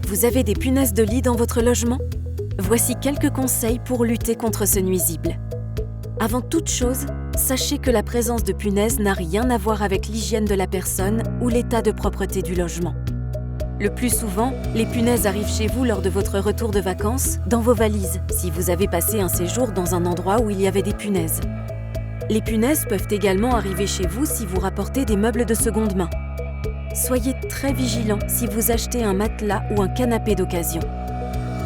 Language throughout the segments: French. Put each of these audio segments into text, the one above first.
Vous avez des punaises de lit dans votre logement? Voici quelques conseils pour lutter contre ce nuisible. Avant toute chose, sachez que la présence de punaises n'a rien à voir avec l'hygiène de la personne ou l'état de propreté du logement. Le plus souvent, les punaises arrivent chez vous lors de votre retour de vacances, dans vos valises, si vous avez passé un séjour dans un endroit où il y avait des punaises. Les punaises peuvent également arriver chez vous si vous rapportez des meubles de seconde main. Soyez très vigilant si vous achetez un matelas ou un canapé d'occasion.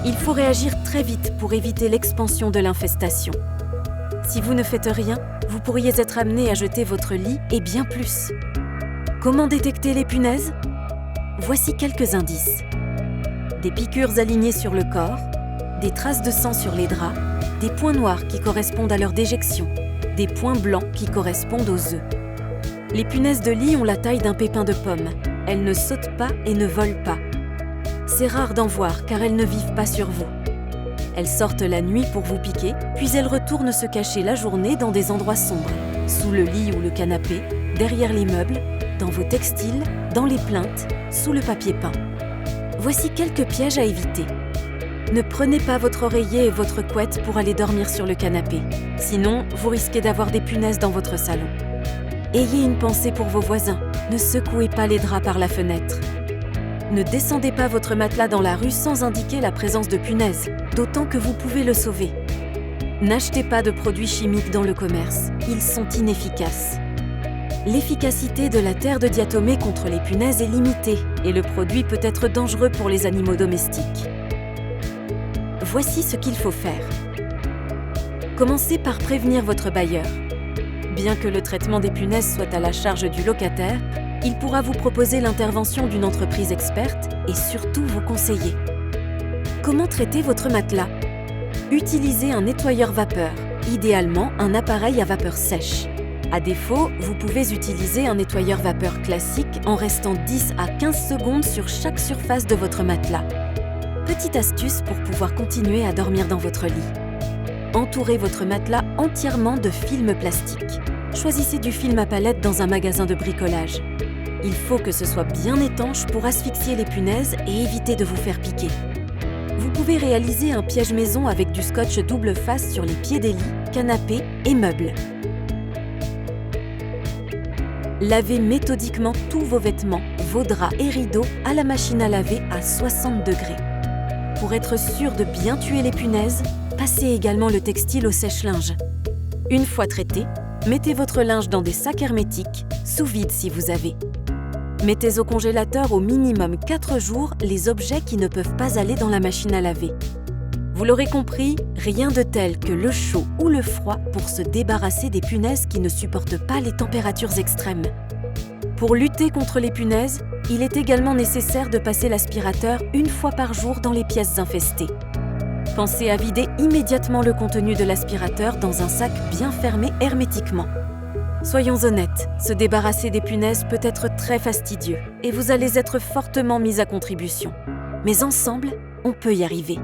Il faut réagir très vite pour éviter l'expansion de l'infestation. Si vous ne faites rien, vous pourriez être amené à jeter votre lit et bien plus. Comment détecter les punaises? Voici quelques indices. Des piqûres alignées sur le corps, des traces de sang sur les draps, des points noirs qui correspondent à leur déjection, des points blancs qui correspondent aux œufs. Les punaises de lit ont la taille d'un pépin de pomme. Elles ne sautent pas et ne volent pas. C'est rare d'en voir car elles ne vivent pas sur vous. Elles sortent la nuit pour vous piquer, puis elles retournent se cacher la journée dans des endroits sombres, sous le lit ou le canapé, derrière les meubles, dans vos textiles, dans les plinthes, sous le papier peint. Voici quelques pièges à éviter. Ne prenez pas votre oreiller et votre couette pour aller dormir sur le canapé. Sinon, vous risquez d'avoir des punaises dans votre salon. Ayez une pensée pour vos voisins. Ne secouez pas les draps par la fenêtre. Ne descendez pas votre matelas dans la rue sans indiquer la présence de punaises, d'autant que vous pouvez le sauver. N'achetez pas de produits chimiques dans le commerce. Ils sont inefficaces. L'efficacité de la terre de diatomée contre les punaises est limitée et le produit peut être dangereux pour les animaux domestiques. Voici ce qu'il faut faire. Commencez par prévenir votre bailleur. Bien que le traitement des punaises soit à la charge du locataire, il pourra vous proposer l'intervention d'une entreprise experte et surtout vous conseiller. Comment traiter votre matelas? Utilisez un nettoyeur vapeur, idéalement un appareil à vapeur sèche. À défaut, vous pouvez utiliser un nettoyeur vapeur classique en restant 10 à 15 secondes sur chaque surface de votre matelas. Petite astuce pour pouvoir continuer à dormir dans votre lit. Entourez votre matelas entièrement de film plastique. Choisissez du film à palette dans un magasin de bricolage. Il faut que ce soit bien étanche pour asphyxier les punaises et éviter de vous faire piquer. Vous pouvez réaliser un piège maison avec du scotch double face sur les pieds des lits, canapés et meubles. Lavez méthodiquement tous vos vêtements, vos draps et rideaux à la machine à laver à 60 degrés. Pour être sûr de bien tuer les punaises, passez également le textile au sèche-linge. Une fois traité, mettez votre linge dans des sacs hermétiques, sous vide si vous avez. Mettez au congélateur au minimum 4 jours les objets qui ne peuvent pas aller dans la machine à laver. Vous l'aurez compris, rien de tel que le chaud ou le froid pour se débarrasser des punaises qui ne supportent pas les températures extrêmes. Pour lutter contre les punaises, il est également nécessaire de passer l'aspirateur une fois par jour dans les pièces infestées. Pensez à vider immédiatement le contenu de l'aspirateur dans un sac bien fermé hermétiquement. Soyons honnêtes, se débarrasser des punaises peut être très fastidieux et vous allez être fortement mis à contribution. Mais ensemble, on peut y arriver.